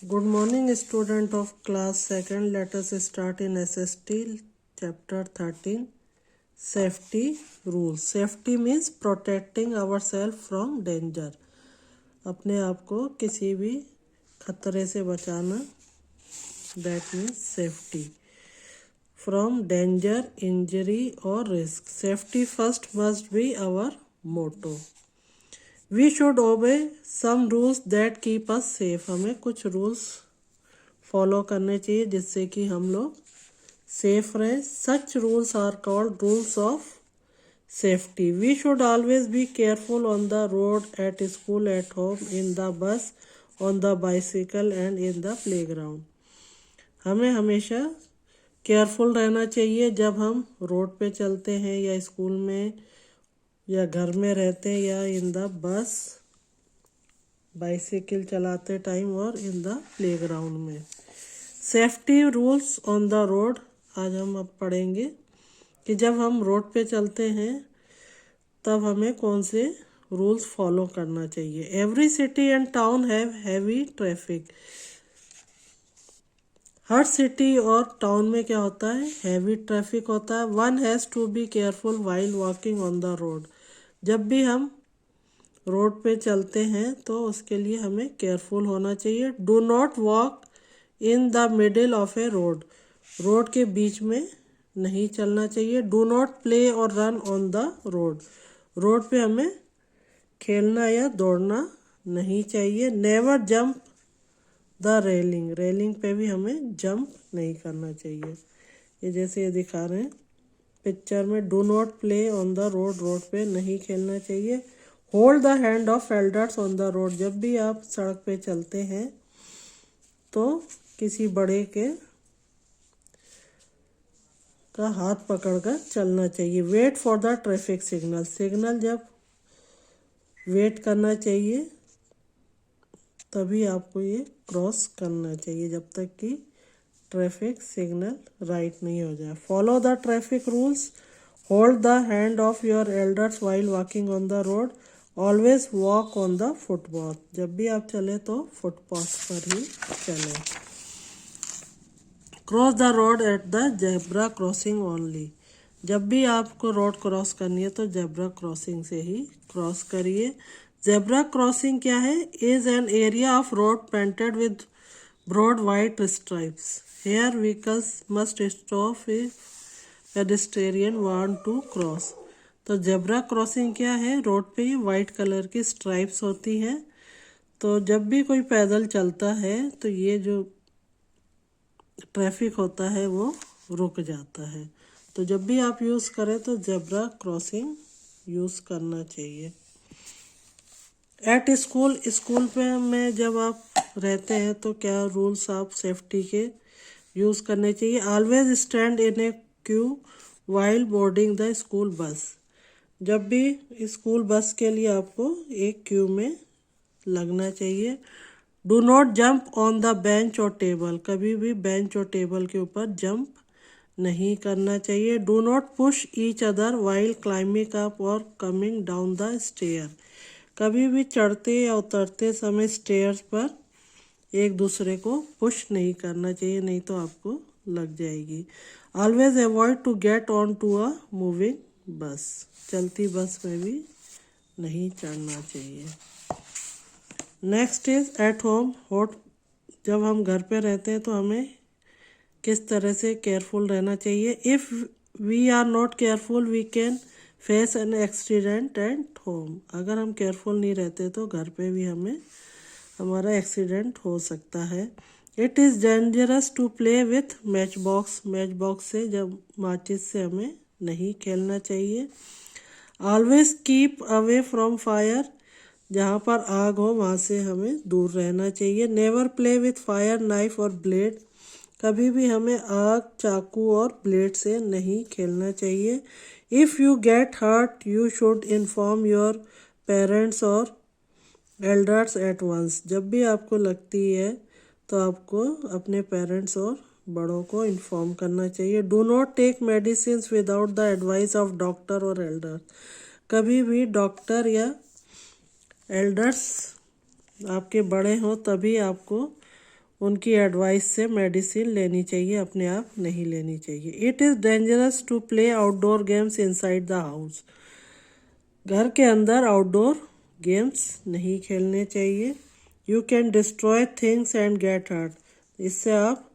Good morning, student of class 2nd. Let us start in SST chapter 13. Safety rules. Safety means protecting ourselves from danger. अपने आप को किसी भी खतरे से बचाना. That means safety. From danger, injury or risk. Safety first must be our motto. We should obey some rules that keep us safe. हमें कुछ रूल्स फॉलो करने चाहिए जिससे कि हम लोग सेफ रहें. Such rules are called rules of safety. We should always be careful on the road, at school, at home, in the bus, on the bicycle and in the playground. हमें हमेशा careful रहना चाहिए जब हम road पे चलते हैं या स्कूल में या घर में रहते हैं या इन द बस बाइसिकल चलाते टाइम और इन द प्लेग्राउंड में. Safety rules on the road. आज हम अब पढ़ेंगे कि जब हम रोड पे चलते हैं तब हमें कौन से रूल्स फॉलो करना चाहिए. Every city and town have heavy traffic. हर सिटी और टाउन में क्या होता है, हैवी ट्रैफिक होता है. One has to be careful while walking on the road. जब भी हम रोड पे चलते हैं तो उसके लिए हमें केयरफुल होना चाहिए. Do not walk in the middle of A road. Road के बीच में नहीं चलना चाहिए. डू नॉट प्ले और run on the road. Road पे हमें खेलना या दौड़ना नहीं चाहिए. Never jump the railing. Railing पे भी हमें जंप नहीं करना चाहिए. ये जैसे ये दिखा रहे हैं पिक्चर में. Do not play on the road. Road पे नहीं खेलना चाहिए. Hold the hand of elders on the road. जब भी आप सड़क पे चलते हैं तो किसी बड़े का हाथ पकड़कर चलना चाहिए. Wait for the traffic signal. Signal जब वेट करना चाहिए तभी आपको ये क्रॉस करना चाहिए जब तक कि ट्रैफिक सिग्नल राइट नहीं हो जाए. Follow the traffic rules. Hold the hand of your elders while walking on the road. Always walk on the footpath. जब भी आप चले तो फुटपाथ पर ही चलें. Cross the road at the zebra crossing only. जब भी आपको रोड क्रॉस करनी है तो जेब्रा क्रॉसिंग से ही क्रॉस करिए. जेब्रा क्रॉसिंग क्या है? Is an area of road painted with broad white stripes. Here vehicles must stop if pedestrian want to cross. तो जेब्रा क्रॉसिंग क्या है? रोड पे वाइट कलर की स्ट्राइप्स होती है. तो जब भी कोई पैदल चलता है तो ये जो ट्रैफिक होता है वो रुक जाता है. तो जब भी आप यूज़ करें तो जेब्रा क्रॉसिंग यूज़ करना चाहिए. At school. स्कूल पे में जब आप रहते हैं तो क्या रूल्स आप सेफ्टी के यूज़ करने चाहिए. Always stand in A Q while boarding the school bus. जब भी स्कूल बस के लिए आपको एक क्यू में लगना चाहिए. Do not jump on the bench और टेबल. कभी भी बेंच और टेबल के ऊपर जंप नहीं करना चाहिए. Do not push each other while climbing up और कमिंग डाउन द स्टेयर. कभी भी चढ़ते या उतरते समय स्टेयर्स पर एक दूसरे को पुश नहीं करना चाहिए, नहीं तो आपको लग जाएगी. Always avoid to get on to a moving bus. चलती बस में भी नहीं चढ़ना चाहिए. Next is at home. जब हम घर पे रहते हैं तो हमें किस तरह से केयरफुल रहना चाहिए. If we are not careful we can face an accident at home. अगर हम केयरफुल नहीं रहते तो घर पे भी हमारा एक्सीडेंट हो सकता है. It is dangerous to play with match box. Match box से जब माचिस से हमें नहीं खेलना चाहिए. Always keep away from fire. जहाँ पर आग हो वहाँ से हमें दूर रहना चाहिए. Never play with fire knife और ब्लेड. कभी भी हमें आग, चाकू और ब्लेड से नहीं खेलना चाहिए. If you get hurt you should inform your parents और एल्डर्स एट वंस. जब भी आपको लगती है तो आपको अपने पेरेंट्स और बड़ों को इन्फॉर्म करना चाहिए. Do not take medicine without the advice of doctor और एल्डर. कभी भी डॉक्टर या एल्डर्स आपके बड़े हों तभी आपको उनकी एडवाइस से मेडिसिन लेनी चाहिए, अपने आप नहीं लेनी चाहिए। It is dangerous to play outdoor games inside the house. घर के अंदर आउटडोर गेम्स नहीं खेलने चाहिए। You can destroy things and get hurt. इससे आप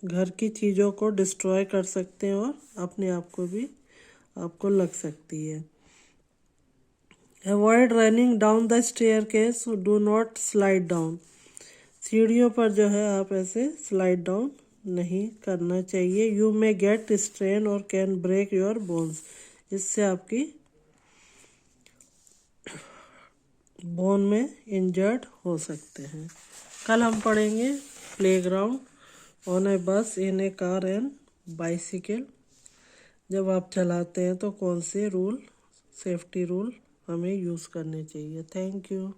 घर की चीज़ों को डिस्ट्रॉय कर सकते हैं और अपने आप को भी आपको लग सकती है। Avoid running down the staircase, do not slide down. सीढ़ियों पर जो है आप ऐसे स्लाइड डाउन नहीं करना चाहिए। यू मे गेट स्ट्रेन और कैन ब्रेक योर बोन्स। इससे आपकी बोन में इंजर्ड हो सकते हैं। कल हम पढ़ेंगे प्लेग्राउंड, ऑन ए बस, इन ए कार एंड बाइसिकल। जब आप चलाते हैं तो कौन से रूल, सेफ्टी रूल हमें यूज़ करने चाहिए। Thank you.